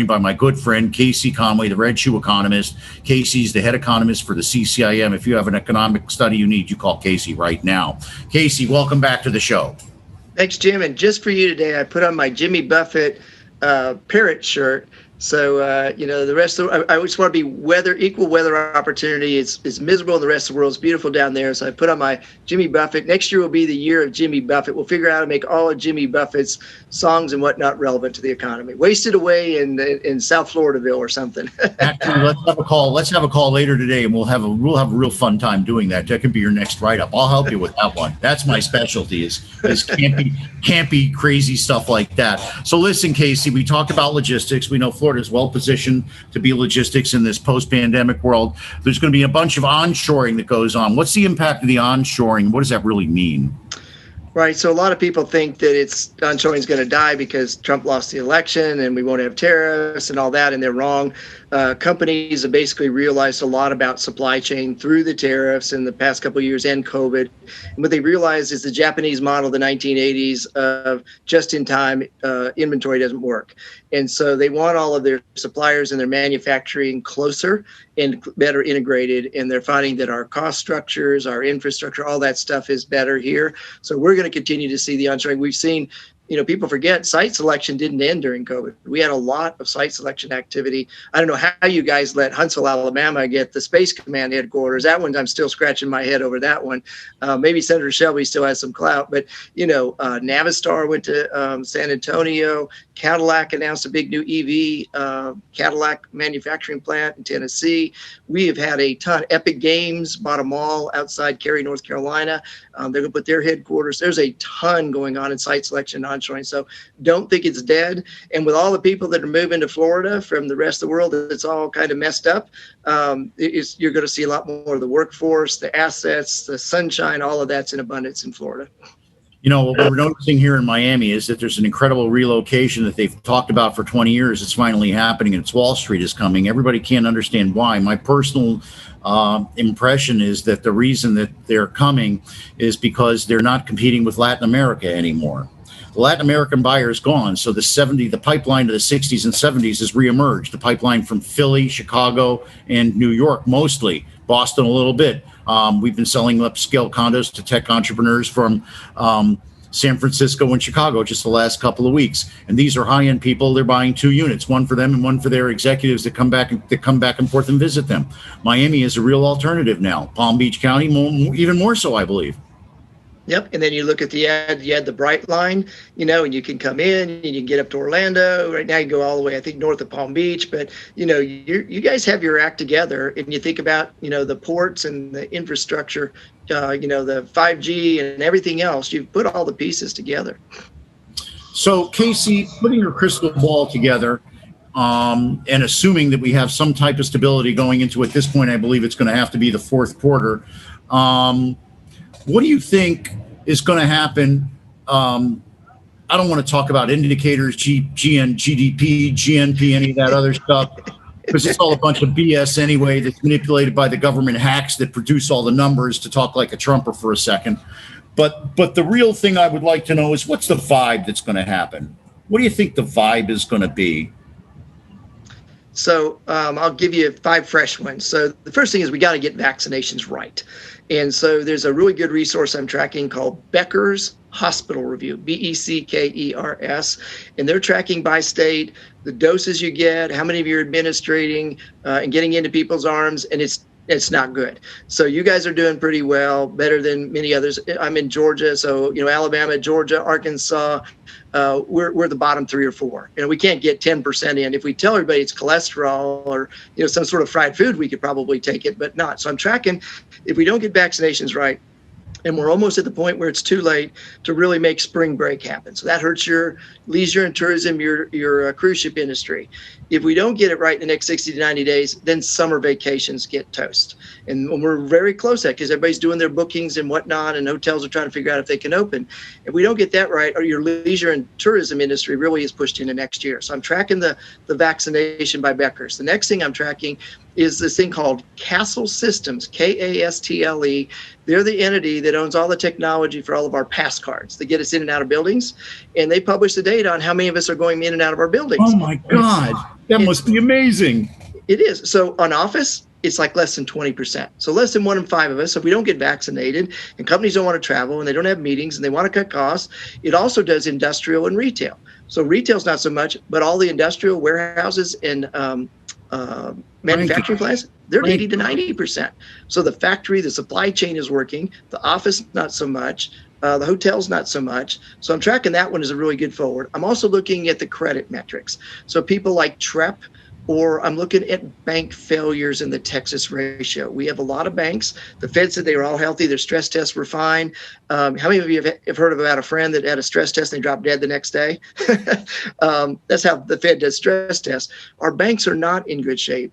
by my good friend, Casey Conway, the Red Shoe Economist. Casey's the head economist for the CCIM. If you have an economic study you need, you call Casey right now. Casey, welcome back to the show. Thanks, Jim. And just for you today, I put on my Jimmy Buffett parrot shirt. So, the rest of I just want to be equal weather opportunity. It's miserable in the rest of the world. It's beautiful down there. So I put on my Jimmy Buffett. Next year will be the year of Jimmy Buffett. We'll figure out how to make all of Jimmy Buffett's songs and whatnot relevant to the economy. Wasted away in South Floridaville or something. Actually, let's have a call. Let's have a call later today, and we'll have a real fun time doing that. That could be your next write-up. I'll help you with that one. That's my specialty is campy, crazy stuff like that. So listen, Casey, we talked about logistics. We know Florida is well positioned to be logistics in this post-pandemic world. There's going to be a bunch of onshoring that goes on. What's the impact of the onshoring? What does that really mean? Right. So a lot of people think that onshoring is going to die because Trump lost the election and we won't have tariffs and all that, and they're wrong. Companies have basically realized a lot about supply chain through the tariffs in the past couple of years and COVID. And what they realized is the Japanese model of the 1980s of just-in-time inventory doesn't work. And so they want all of their suppliers and their manufacturing closer and better integrated. And they're finding that our cost structures, our infrastructure, all that stuff is better here. So we're going to continue to see the onshoring. We've seen, people forget site selection didn't end during COVID. We had a lot of site selection activity. I don't know how you guys let Huntsville, Alabama get the Space Command headquarters. That one, I'm still scratching my head over that one. Maybe Senator Shelby still has some clout, but, Navistar went to San Antonio. Cadillac announced a big new EV Cadillac manufacturing plant in Tennessee. We have had a ton. Epic Games bought a mall outside Cary, North Carolina. They're going to put their headquarters. There's a ton going on in site selection and onshoring. So don't think it's dead. And with all the people that are moving to Florida from the rest of the world, it's all kind of messed up. You're going to see a lot more of the workforce, the assets, the sunshine, all of that's in abundance in Florida. What we're noticing here in Miami is that there's an incredible relocation that they've talked about for 20 years. It's finally happening, and it's Wall Street is coming. Everybody can't understand why. My personal impression is that the reason that they're coming is because they're not competing with Latin America anymore. The Latin American buyer is gone. So the pipeline to the 60s and 70s has reemerged. The pipeline from Philly, Chicago, and New York mostly, Boston a little bit. We've been selling upscale condos to tech entrepreneurs from San Francisco and Chicago just the last couple of weeks. And these are high-end people. They're buying 2 units, one for them and one for their executives that come back and forth and visit them. Miami is a real alternative now. Palm Beach County, even more so, I believe. Yep. And then you look at the ad, you had the Bright Line, and you can come in and you can get up to Orlando. Right now you go all the way, I think, north of Palm Beach. But, you guys have your act together, and you think about, the ports and the infrastructure, the 5G and everything else. You've put all the pieces together. So, Casey, putting your crystal ball together and assuming that we have some type of stability going into, at this point, I believe it's going to have to be the fourth quarter. What do you think is going to happen? I don't want to talk about indicators, GDP, GNP, any of that other stuff, because it's all a bunch of BS anyway that's manipulated by the government hacks that produce all the numbers, to talk like a Trumper for a second. But the real thing I would like to know is, what's the vibe that's going to happen? What do you think the vibe is going to be? So I'll give you 5 fresh ones. So the first thing is we got to get vaccinations right. And so there's a really good resource I'm tracking called Becker's Hospital Review, Beckers. And they're tracking by state the doses you get, how many of you are administrating and getting into people's arms. And it's not good. So you guys are doing pretty well, better than many others. I'm in Georgia, so Alabama, Georgia, Arkansas, we're the bottom 3 or 4. We can't get 10% in. If we tell everybody it's cholesterol or some sort of fried food, we could probably take it, but not. So I'm tracking, if we don't get vaccinations right, and we're almost at the point where it's too late to really make spring break happen. So that hurts your leisure and tourism, your cruise ship industry. If we don't get it right in the next 60 to 90 days, then summer vacations get toast. And we're very close to that because everybody's doing their bookings and whatnot, and hotels are trying to figure out if they can open. If we don't get that right, or your leisure and tourism industry really is pushed into next year. So I'm tracking the vaccination by Becker's. The next thing I'm tracking is this thing called Castle Systems, Kastle. They're the entity that owns all the technology for all of our pass cards that get us in and out of buildings. And they publish the data on how many of us are going in and out of our buildings. Oh my God, that must be amazing. It is. So on office, it's like less than 20%. So less than 1 in 5 of us, if we don't get vaccinated, and companies don't want to travel and they don't have meetings and they want to cut costs. It also does industrial and retail. So retail's not so much, but all the industrial warehouses and manufacturing plants, they're 80 to 90%. So the factory, the supply chain is working, the office, not so much, the hotels, not so much. So I'm tracking that one as a really good forward. I'm also looking at the credit metrics. So people like TREP, or I'm looking at bank failures in the Texas ratio. We have a lot of banks. The Fed said they were all healthy. Their stress tests were fine. How many of you have heard about a friend that had a stress test and they dropped dead the next day? That's how the Fed does stress tests. Our banks are not in good shape.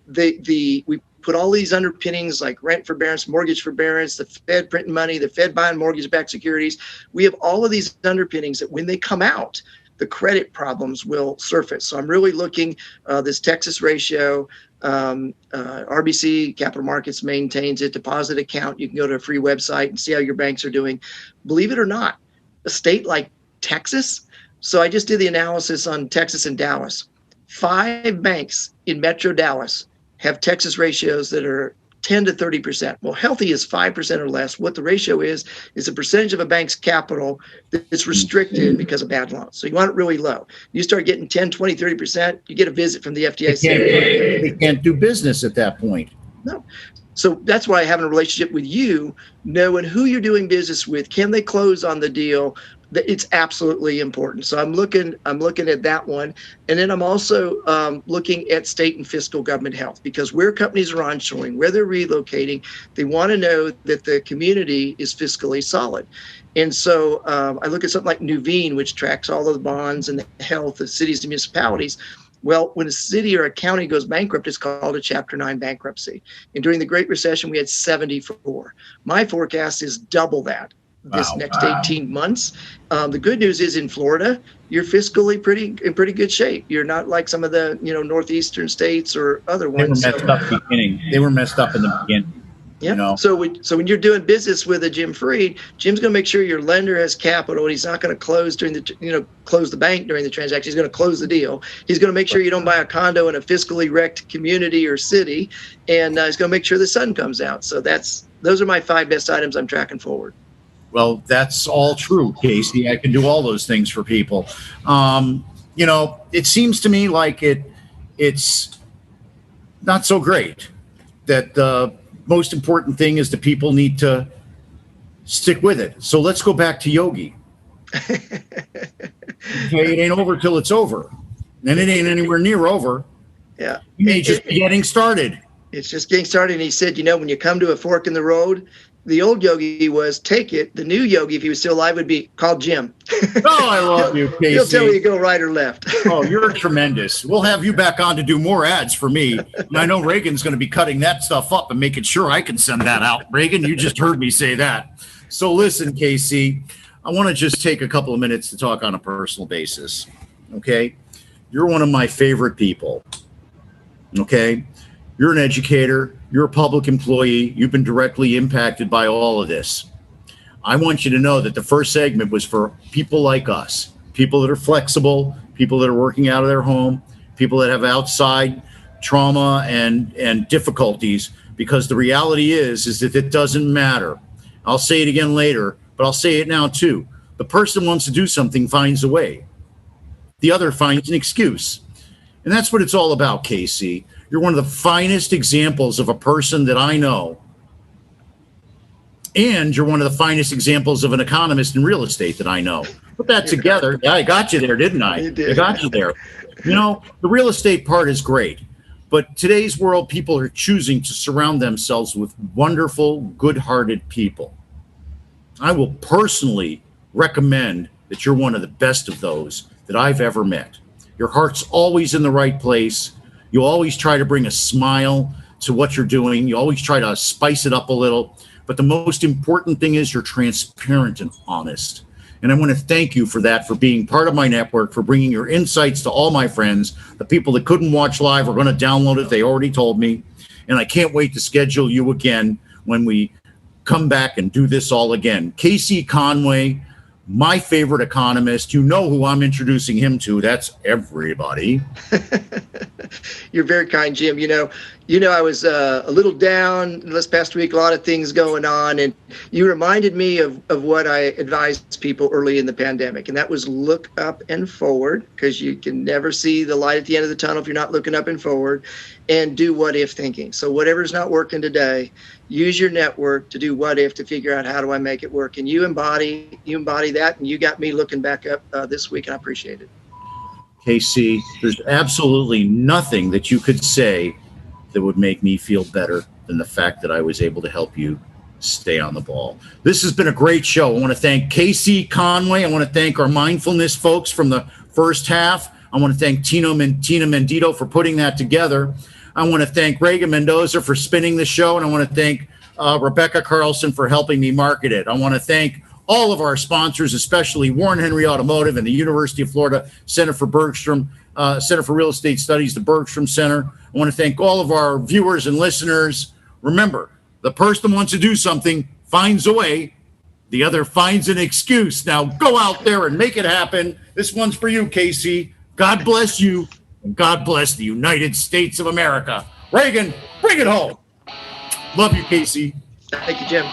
We put all these underpinnings like rent forbearance, mortgage forbearance, the Fed printing money, the Fed buying mortgage-backed securities. We have all of these underpinnings that when they come out, the credit problems will surface. So I'm really looking this Texas ratio. RBC Capital Markets maintains a deposit account. You can go to a free website and see how your banks are doing. Believe it or not, a state like Texas. So I just did the analysis on Texas and Dallas. 5 banks in Metro Dallas have Texas ratios that are 10 to 30%. Well, healthy is 5% or less. What the ratio is a percentage of a bank's capital that's restricted because of bad loans. So you want it really low. You start getting 10, 20, 30%, you get a visit from the FDIC. They can't do business at that point. No. So that's why having a relationship with you, knowing who you're doing business with, can they close on the deal? It's absolutely important. So I'm looking at that one. And then I'm also looking at state and fiscal government health, because where companies are onshoring, where they're relocating, they want to know that the community is fiscally solid. And so I look at something like Nuveen, which tracks all of the bonds and the health of cities and municipalities. Well, when a city or a county goes bankrupt, it's called a Chapter 9 bankruptcy. And during the Great Recession, we had 74. My forecast is double that this next 18 months. The good news is in Florida, you're fiscally in pretty good shape. You're not like some of the northeastern states or other ones. They were messed up in the beginning. Yeah. You know? So when you're doing business with a Jim Freed, Jim's going to make sure your lender has capital, and he's not going to close close the bank during the transaction. He's going to close the deal. He's going to make sure you don't buy a condo in a fiscally wrecked community or city, and he's going to make sure the sun comes out. So those are my 5 best items I'm tracking forward. Well, that's all true, Casey. I can do all those things for people. It seems to me like it's not so great that the most important thing is the people need to stick with it. So let's go back to Yogi. Okay, it ain't over till it's over. And it ain't anywhere near over. Yeah. You may just be getting started. It's just getting started. And he said, when you come to a fork in the road, the old Yogi was take it. The new Yogi, if he was still alive, would be call Jim. Oh, I love you, Casey. He'll tell you to go right or left. Oh, you're tremendous. We'll have you back on to do more ads for me. And I know Reagan's going to be cutting that stuff up and making sure I can send that out. Reagan, you just heard me say that. So listen, Casey, I want to just take a couple of minutes to talk on a personal basis. Okay? You're one of my favorite people. Okay? You're an educator. You're a public employee. You've been directly impacted by all of this. I want you to know that the first segment was for people like us, people that are flexible, people that are working out of their home, people that have outside trauma and difficulties, because the reality is that it doesn't matter. I'll say it again later, but I'll say it now too. The person wants to do something finds a way. The other finds an excuse. And that's what it's all about, Casey. You're one of the finest examples of a person that I know. And you're one of the finest examples of an economist in real estate that I know. Put that together. Yeah, I got you there, didn't I? You did. I got you there. The real estate part is great. But today's world, people are choosing to surround themselves with wonderful, good-hearted people. I will personally recommend that you're one of the best of those that I've ever met. Your heart's always in the right place. You always try to bring a smile to what you're doing. You always try to spice it up a little. But the most important thing is you're transparent and honest. And I want to thank you for that, for being part of my network, for bringing your insights to all my friends. The people that couldn't watch live are going to download it. They already told me. And I can't wait to schedule you again when we come back and do this all again. Casey Conway, my favorite economist. You know who I'm introducing him to. That's everybody. You're very kind, Jim. I was a little down this past week, a lot of things going on, and you reminded me of what I advised people early in the pandemic, and that was look up and forward, because you can never see the light at the end of the tunnel if you're not looking up and forward, and do what if thinking. So whatever's not working today, use your network to do what if, to figure out how do I make it work. And you embody that, and you got me looking back up this week, and I appreciate it. Casey, there's absolutely nothing that you could say that would make me feel better than the fact that I was able to help you stay on the ball. This has been a great show. I want to thank Casey Conway. I want to thank our mindfulness folks from the first half. I want to thank Tina Mendito for putting that together. I want to thank Reagan Mendoza for spinning the show, and I want to thank Rebecca Carlson for helping me market it. I want to thank all of our sponsors, especially Warren Henry Automotive and the University of Florida Center for Real Estate Studies, the Bergstrom Center. I want to thank all of our viewers and listeners. Remember, the person wants to do something, finds a way. The other finds an excuse. Now go out there and make it happen. This one's for you, Casey. God bless you, and God bless the United States of America. Reagan, bring it home. Love you, Casey. Thank you, Jim.